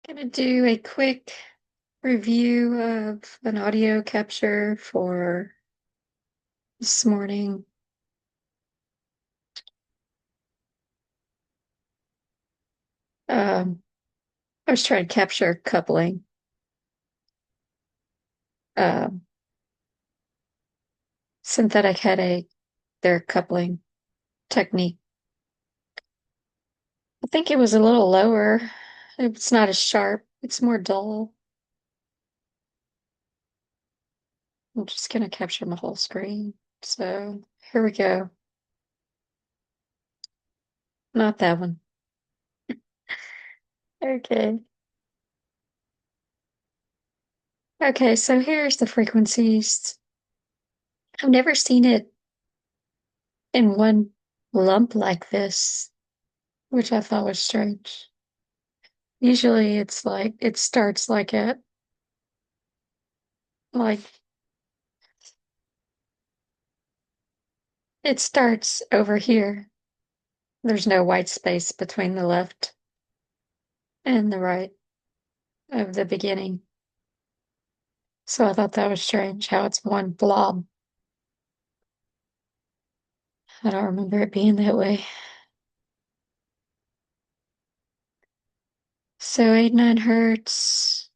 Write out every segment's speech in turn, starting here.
Gonna do a quick review of an audio capture for this morning. Um, I was trying to capture coupling, um, synthetic headache, their coupling technique. I think it was a little lower. It's not as sharp. It's more dull. I'm just gonna capture my whole screen. So here we go. Not that one. Okay. Okay, so here's the frequencies. I've never seen it in one lump like this, which I thought was strange. Usually it's like it starts like it starts over here. There's no white space between the left and the right of the beginning. So I thought that was strange how it's one blob. I don't remember it being that way. So 8, 9 hertz.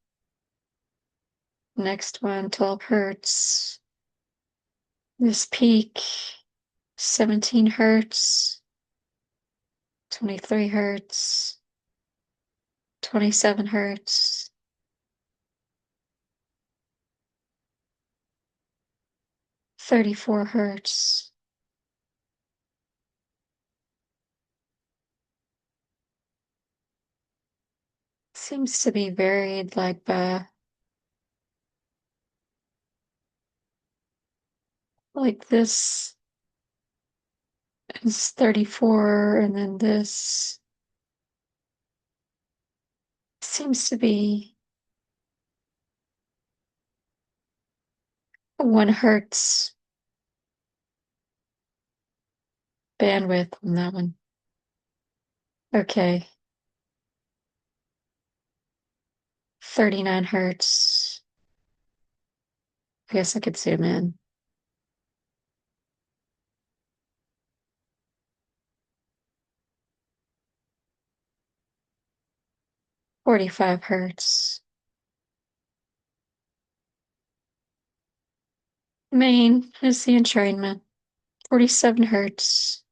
Next one, 12 hertz. This peak, 17 hertz, 23 hertz, 27 hertz, 34 hertz. Seems to be varied like by like this is 34 and then this seems to be 1 hertz bandwidth on that one. Okay. 39 hertz. I guess I could zoom in. 45 hertz. Main is the entrainment. 47 hertz.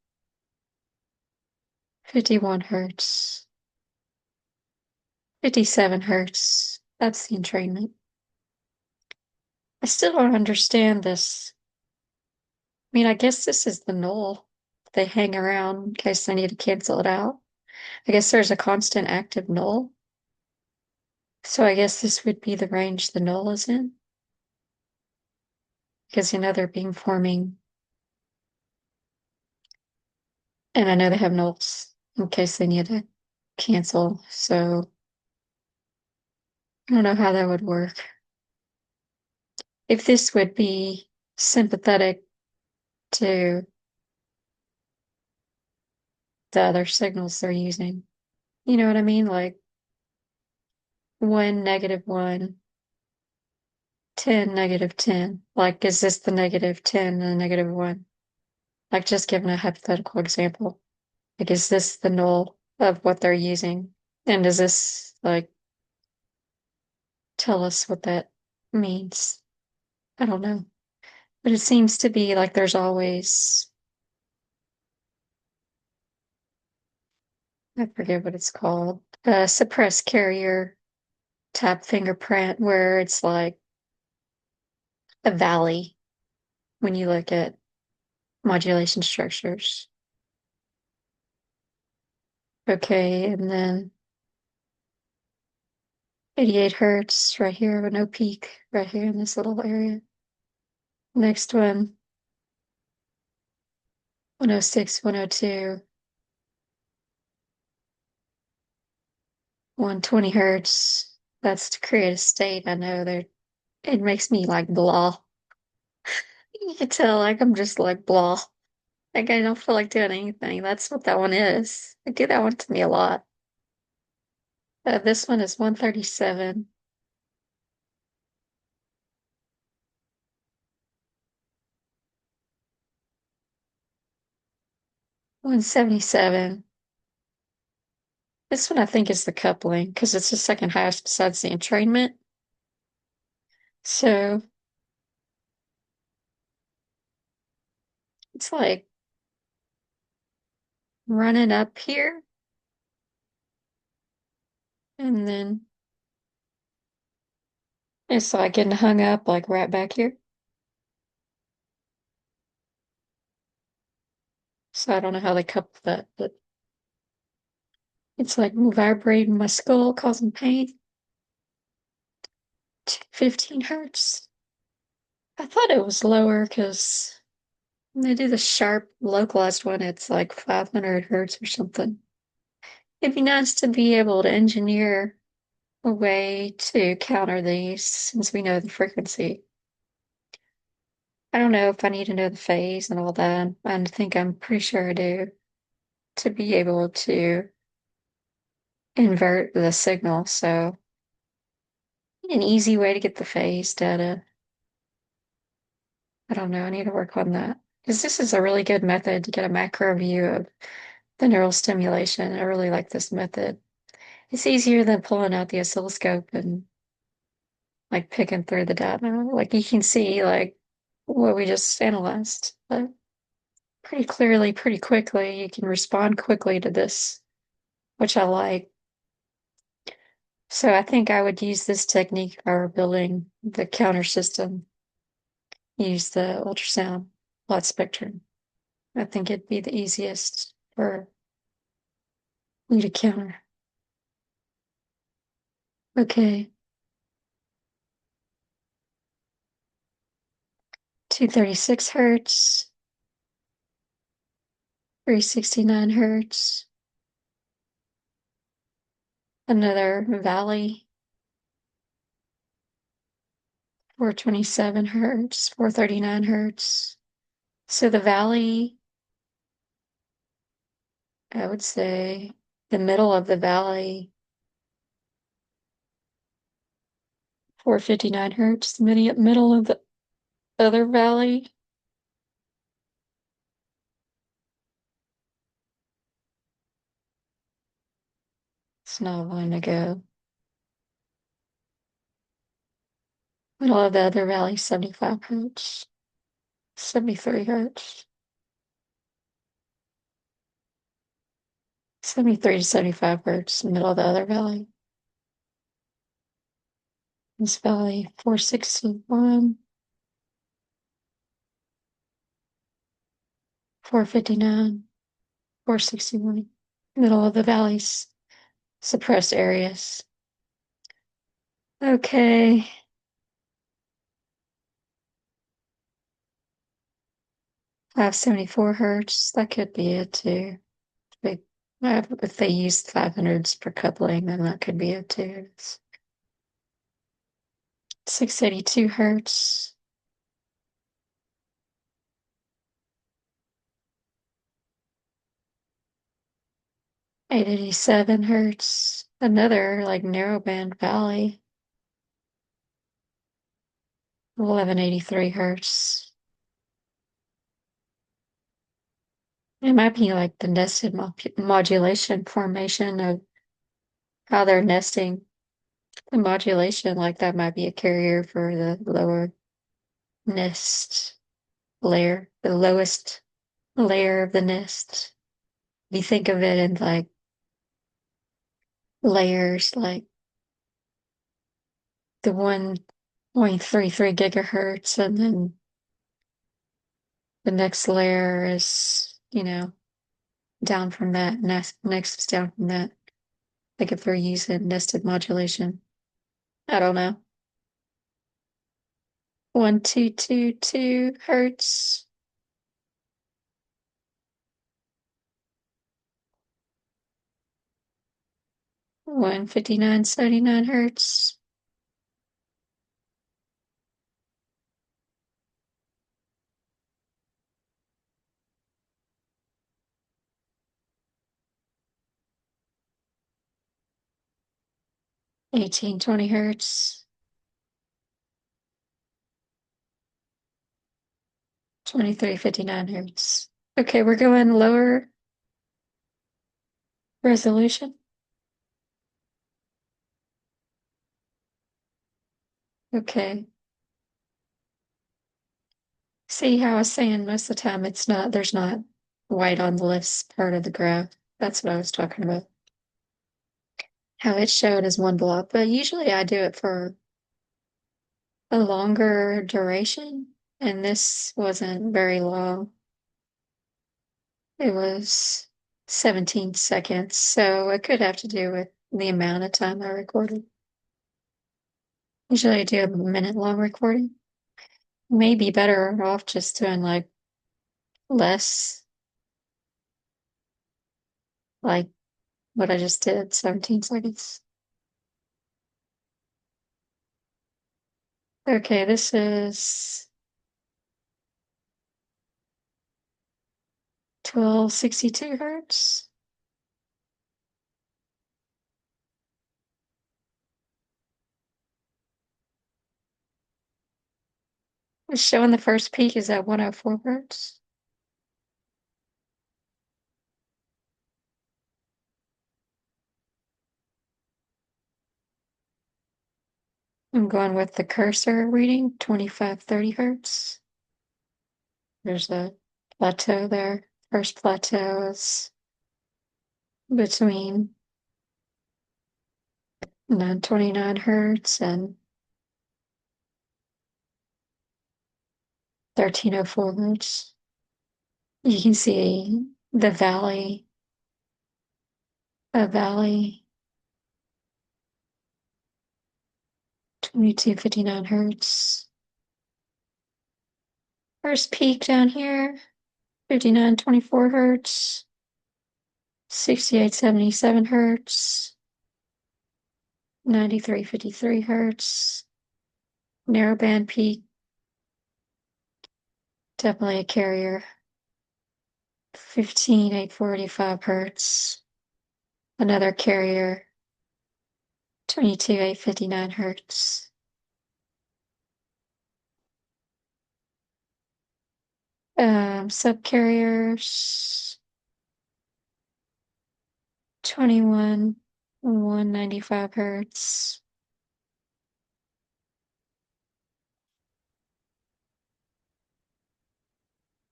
51 hertz. 57 hertz. That's the entrainment. I still don't understand this. I mean, I guess this is the null. They hang around in case they need to cancel it out. I guess there's a constant active null. So I guess this would be the range the null is in. Because you know they're beamforming. And I know they have nulls in case they need to cancel. So I don't know how that would work. If this would be sympathetic to the other signals they're using. You know what I mean? Like 1, -1, 10, -10. Like, is this the -10 and the -1? Like, just giving a hypothetical example. Like, is this the null of what they're using? And does this, like, tell us what that means? I don't know. But it seems to be like there's always, I forget what it's called, a suppressed carrier tap fingerprint where it's like a valley when you look at modulation structures. Okay, and then 88 hertz right here with no peak right here in this little area. Next one, 106, 102, 120 hertz. That's to create a state. I know there it makes me like blah. You can tell like I'm just like blah. Like I don't feel like doing anything. That's what that one is. I do that one to me a lot. This one is 137. 177. This one I think is the coupling because it's the second highest besides the entrainment. So it's like running up here and then it's like getting hung up like right back here. So I don't know how they couple that, but it's like vibrating my skull, causing pain. 15 hertz. I thought it was lower because when they do the sharp localized one, it's like 500 hertz or something. It'd be nice to be able to engineer a way to counter these since we know the frequency. I don't know if I need to know the phase and all that. I think I'm pretty sure I do to be able to invert the signal. So an easy way to get the phase data. I don't know. I need to work on that because this is a really good method to get a macro view of the neural stimulation. I really like this method. It's easier than pulling out the oscilloscope and like picking through the data. Like you can see like what we just analyzed, but pretty clearly, pretty quickly, you can respond quickly to this, which I like. So I think I would use this technique if I were building the counter system, use the ultrasound plot spectrum. I think it'd be the easiest for me to counter. Okay. 236 hertz, 369 hertz, another valley, 427 hertz, 439 hertz. So the valley, I would say the middle of the valley, 459 hertz, the middle of the other valley, it's not one to go. Middle of the other valley, 75 hertz, 73 hertz, 73 to 75 hertz, middle of the other valley. This valley, 461, 459, 461. Middle of the valley's suppressed areas. Okay. 574 hertz. That could be it too. Big, if they use 500s per coupling, then that could be it too. It's 682 hertz. 887 hertz. Another like narrowband valley. 1183 hertz. It might be like the nested modulation formation of how they're nesting. The modulation, like that might be a carrier for the lower nest layer, the lowest layer of the nest. If you think of it in like layers, like the 1.33 gigahertz, and then the next layer is, down from that, next is down from that. Like if they're using nested modulation. I don't know. 1222 hertz. 159.79 hertz. 1820 hertz, 2359 hertz. Okay, we're going lower resolution. Okay. See how I was saying most of the time there's not white on the left part of the graph. That's what I was talking about. How it showed as one block, but usually I do it for a longer duration, and this wasn't very long. It was 17 seconds, so it could have to do with the amount of time I recorded. Usually I do a minute long recording. Maybe better off just doing like less, like what I just did, 17 seconds. Okay, this is 1262 hertz. It's showing the first peak is at 104 hertz. I'm going with the cursor reading, 2530 hertz. There's a plateau there. First plateau is between 929 hertz and 1304 hertz. You can see the valley, a valley, 2259 hertz. First peak down here, 5924 hertz, 6877 hertz, 9353 hertz. Narrowband peak, definitely a carrier, 15845 hertz. Another carrier, 22859 hertz. Subcarriers, 21 195 hertz.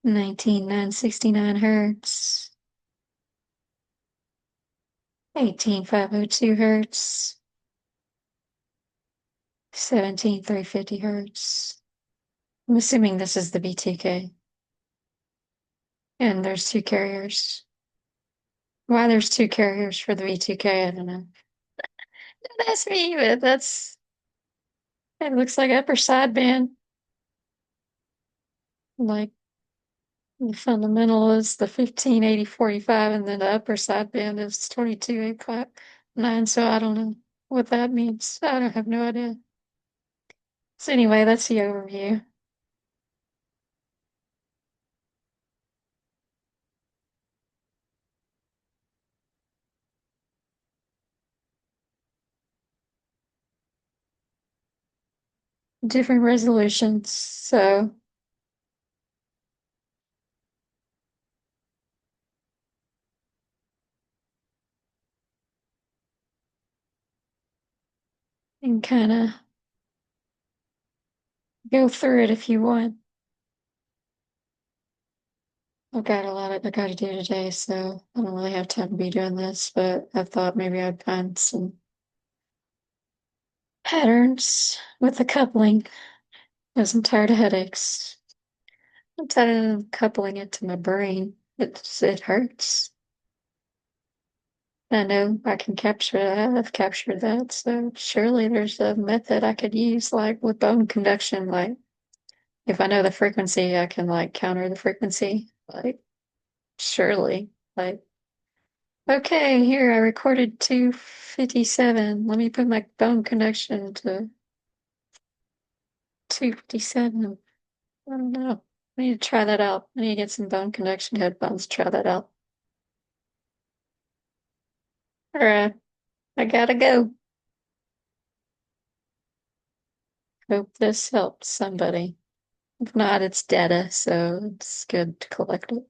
19969 hertz. 18502 hertz. 17350 hertz. I'm assuming this is the B2K. And there's two carriers. Why there's two carriers for the V2K, I don't know. Don't ask me, but it looks like upper sideband. Like the fundamental is the 158045, and then the upper sideband is 22859. So I don't know what that means. I don't have no idea. So anyway, that's the overview. Different resolutions. So you can kind of go through it if you want. I've got a lot I got to do today, so I don't really have time to be doing this, but I thought maybe I'd find some patterns with the coupling because I'm tired of headaches. I'm tired of coupling it to my brain. It hurts. I know I can capture that. I've captured that. So surely there's a method I could use, like with bone conduction. Like if I know the frequency, I can like counter the frequency. Like surely, like okay, here I recorded 257. Let me put my bone conduction to 257. I don't know. I need to try that out. I need to get some bone conduction headphones, try that out. All right, I gotta go. Hope this helps somebody. If not, it's data, so it's good to collect it.